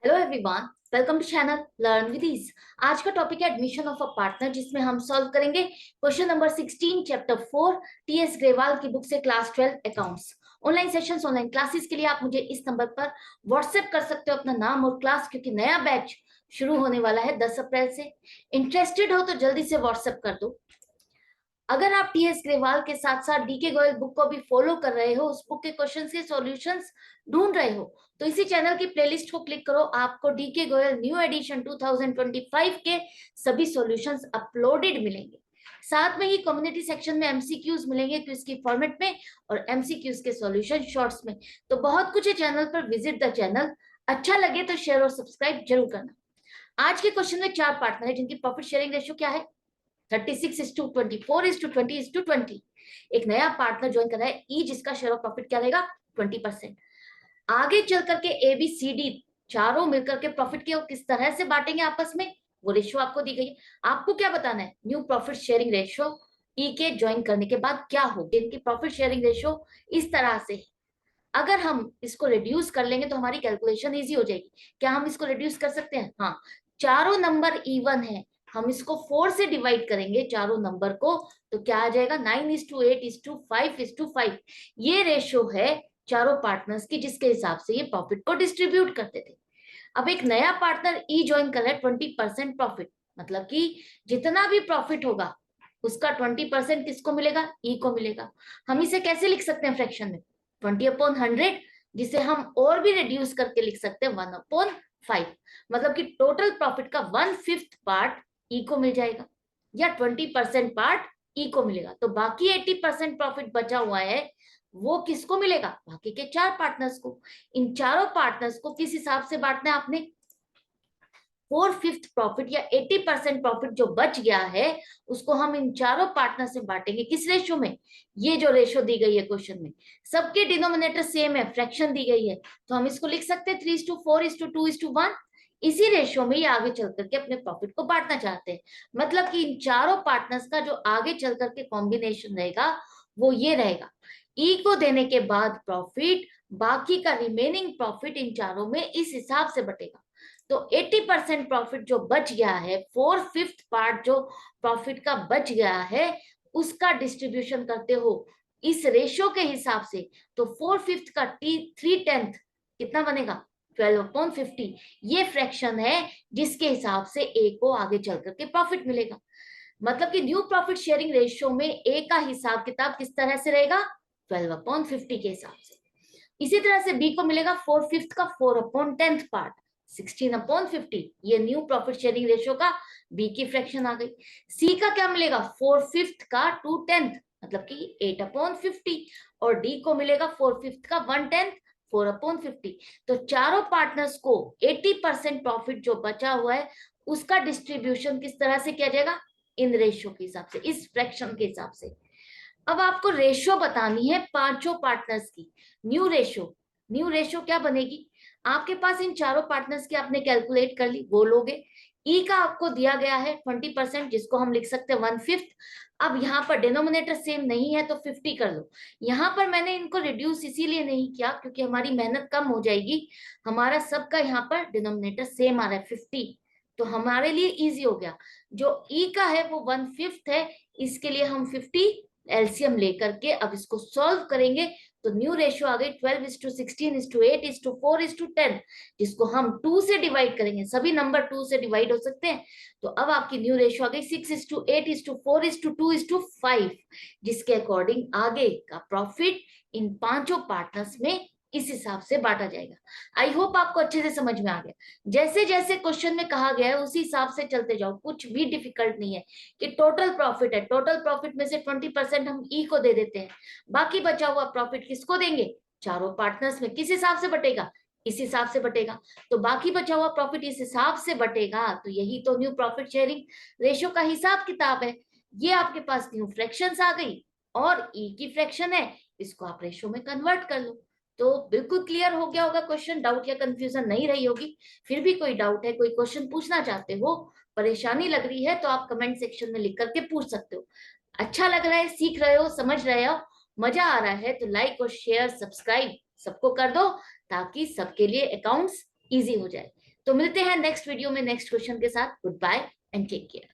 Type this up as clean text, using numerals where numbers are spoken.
Hello everyone, welcome to channel learn with ease. आज का topic है एडमिशन ऑफ अ पार्टनर, जिसमें हम सॉल्व करेंगे question number 16 chapter 4 TS Grewal की बुक से class 12 accounts. Online sessions, online classes के लिए आप मुझे इस नंबर पर व्हाट्सएप कर सकते हो अपना नाम और क्लास, क्योंकि नया बैच शुरू होने वाला है 10 अप्रैल से। इंटरेस्टेड हो तो जल्दी से व्हाट्सएप कर दो। अगर आप टीएस ग्रेवाल के साथ साथ डीके गोयल बुक को भी फॉलो कर रहे हो, उस बुक के क्वेश्चंस के सॉल्यूशंस ढूंढ रहे हो, तो इसी चैनल की प्लेलिस्ट को क्लिक करो। आपको डीके गोयल न्यू एडिशन 2025 के सभी सॉल्यूशंस अपलोडेड मिलेंगे। साथ में ही कम्युनिटी सेक्शन में एमसीक्यूज मिलेंगे क्विज की फॉर्मेट में और एमसीक्यूज के सॉल्यूशन शॉर्ट्स में। तो बहुत कुछ है चैनल पर, विजिट द चैनल। अच्छा लगे तो शेयर और सब्सक्राइब जरूर करना। आज के क्वेश्चन में 4 पार्टनर है जिनकी प्रॉफिट शेयरिंग रेशियो क्या है? 36:24:20:20। एक नया पार्टनर ज्वाइन कर रहा है ई, जिसका शेयर ऑफ प्रॉफिट क्या रहेगा? 20%। आगे चल करके ए बी सी डी चारों मिलकर के प्रॉफिट के किस तरह से बांटेंगे आपस में, वो रेशियो आपको दी गई है। आपको क्या बताना है? न्यू प्रॉफिट शेयरिंग रेशियो ई के ज्वाइन करने के बाद क्या हो। इनकी प्रॉफिट शेयरिंग रेशियो इस तरह से, अगर हम इसको रिड्यूस कर लेंगे तो हमारी कैलकुलेशन इजी हो जाएगी। क्या हम इसको रिड्यूस कर सकते हैं? हाँ, चारों नंबर इवन है, हम इसको 4 से डिवाइड करेंगे चारों नंबर को, तो क्या आ जाएगा? 9:8:5:5। ये रेशियो है चारों पार्टनर्स की, जिसके हिसाब से ये प्रॉफिट को डिस्ट्रीब्यूट करते थे। अब एक नया पार्टनर ई ज्वाइन कर रहा है 20% प्रॉफिट, मतलब कि जितना भी प्रॉफिट होगा उसका 20% किसको मिलेगा? ई को मिलेगा। हम इसे कैसे लिख सकते हैं फ्रैक्शन में? 20/100, जिसे हम और भी रिड्यूस करके लिख सकते हैं 1/5। मतलब कि टोटल प्रॉफिट का 1/5 पार्ट ई को मिल जाएगा, या 20% पार्ट ई को मिलेगा। तो बाकी 80% प्रॉफिट बचा हुआ है, वो किसको मिलेगा? बाकी के 4 पार्टनर्स को। इन चारों पार्टनर्स को किस हिसाब से बांटना है आपने? 4/5 प्रॉफिट या 80% प्रॉफिट जो बच गया है, उसको हम इन चारों पार्टनर से बांटेंगे। किस रेशियो में? ये जो रेशियो दी गई है क्वेश्चन में, सबके डिनोमिनेटर सेम है, फ्रैक्शन दी गई है, तो हम इसको लिख सकते हैं 3:4:2:1। इसी रेशियो में ये आगे चल करके अपने प्रॉफिट को बांटना चाहते हैं। मतलब कि इन चारों पार्टनर्स का जो आगे चल करके कॉम्बिनेशन रहेगा वो ये रहेगा। ई को देने के बाद प्रॉफिट, बाकी का रिमेनिंग प्रॉफिट इन चारों में इस हिसाब से बटेगा। तो 80% प्रॉफिट जो बच गया है, 4/5 पार्ट जो प्रॉफिट का बच गया है, उसका डिस्ट्रीब्यूशन करते हो इस रेशियो के हिसाब से, तो 4/5 का 3/10 कितना बनेगा? 12/50। ये फ्रैक्शन है जिसके हिसाब से ए को आगे चल करके प्रॉफिट मिलेगा। मतलब कि न्यू प्रॉफिट शेयरिंग रेशियो में ए का हिसाब किताब किस तरह से रहेगा? 12/50 के हिसाब से। इसी तरह से बी को मिलेगा 4/5 का 4/10 पार्ट, 16/50। ये न्यू प्रॉफिट शेयरिंग रेशियो का बी की फ्रैक्शन आ गई। सी का क्या मिलेगा? 4/5 का 2/10, मतलब कि 8/50। और डी को मिलेगा 4/5 का 1/10, 4/50। तो चारों पार्टनर्स को 80% प्रॉफिट जो बचा हुआ है, उसका डिस्ट्रीब्यूशन किस तरह से किया जाएगा? इन रेशियो के हिसाब से, इस फ्रैक्शन के हिसाब से। अब आपको रेशियो बतानी है पांचों पार्टनर्स की। न्यू रेशियो क्या बनेगी? आपके पास इन चारों पार्टनर्स की आपने कैलकुलेट कर ली, वो लोगे। ई का आपको दिया गया है 20%, जिसको हम लिख सकते हैं 1/5। अब यहाँ पर डिनोमिनेटर सेम नहीं है तो 50 कर लो। यहाँ पर मैंने इनको रिड्यूस इसीलिए नहीं किया क्योंकि हमारी मेहनत कम हो जाएगी। हमारा सबका यहाँ पर डिनोमिनेटर सेम आ रहा है 50, तो हमारे लिए इजी हो गया। जो ई का है वो 1/5 है, इसके लिए हम 50 एलसीएम लेकर के अब इसको सॉल्व करेंगे। तो न्यू रेशियो आ गई 12:16:8:4:10, जिसको हम 2 से डिवाइड करेंगे। सभी नंबर 2 से डिवाइड हो सकते हैं। तो अब आपकी न्यू रेशियो आ गई 6:8:4:2:5, जिसके अकॉर्डिंग आगे का प्रॉफिट इन पांचों पार्टनर्स में इस हिसाब से बांटा जाएगा। आई होप आपको अच्छे से समझ में आ गया। जैसे जैसे क्वेश्चन में कहा गया है उसी हिसाब से चलते जाओ, कुछ भी डिफिकल्ट नहीं है। कि टोटल प्रॉफिट है, टोटल प्रॉफिट में से 20% हम ई को दे देते हैं, बाकी बचा हुआ प्रॉफिट किसको देंगे? चारों पार्टनर्स में। किस हिसाब से बटेगा? इस हिसाब से बटेगा। तो बाकी बचा हुआ प्रॉफिट इस हिसाब से बटेगा। तो यही तो न्यू प्रॉफिट शेयरिंग रेशियो का हिसाब किताब है। ये आपके पास न्यू फ्रैक्शंस आ गई और ई की फ्रैक्शन है, इसको आप रेशियो में कन्वर्ट कर लो। तो बिल्कुल क्लियर हो गया होगा क्वेश्चन, डाउट या कंफ्यूजन नहीं रही होगी। फिर भी कोई डाउट है, कोई क्वेश्चन पूछना चाहते हो, परेशानी लग रही है, तो आप कमेंट सेक्शन में लिख करके पूछ सकते हो। अच्छा लग रहा है, सीख रहे हो, समझ रहे हो, मजा आ रहा है, तो लाइक और शेयर सब्सक्राइब सबको कर दो, ताकि सबके लिए अकाउंट्स इजी हो जाए। तो मिलते हैं नेक्स्ट वीडियो में नेक्स्ट क्वेश्चन के साथ। Good bye and take care.